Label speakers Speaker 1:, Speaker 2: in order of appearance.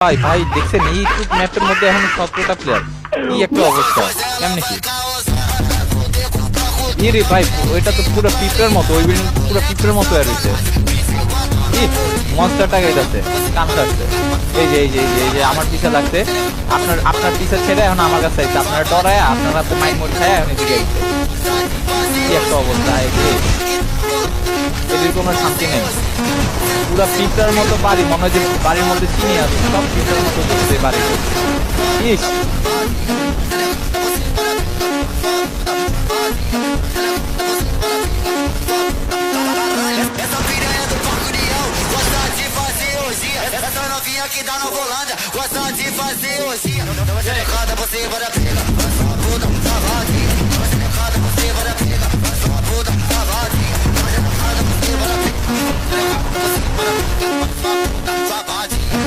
Speaker 1: ভাই ভাই দেখছেন এইটুক ম্যাপের মধ্যে এখন 17টা প্লেয়ার, কি একটা অবস্থা, কেমনে কি রে ভাই, ওইটা তো পুরো পিঁপড়ের মতো, ওই বিল্ডিং পুরো পিঁপড়ের মতো আর হইছে। মনস্টারটা গাইতেছে, কাম কাটছে, এই যে এই যে এই যে এই যে আমার পিছে লাগছে, আপনার আপনার পিছে ছেড়ে এখন আমার কাছে আইছে, আপনারা ডরায় আপনারা তো মাইক মোট খায় এখন এদিকে আইছে। কি একটা অবস্থা, এদের কোনো শান্তি নেই, পুরা পিঁপড়ার মতো বাড়ি, মনে হয় যে বাড়ির মধ্যে চিনি আছে, সব পিঁপড়ার মতো দেখতে বাড়ি। ইস
Speaker 2: Essa novinha que dá na Holanda gosta de fazer orgia. Delicada, você vai dar pega. Sua puta safadinha. Delicada, você vai dar pega. Sua puta safadinha. Delicada, você vai dar pega. Delicada, você vai dar pega. Sua puta safadinha.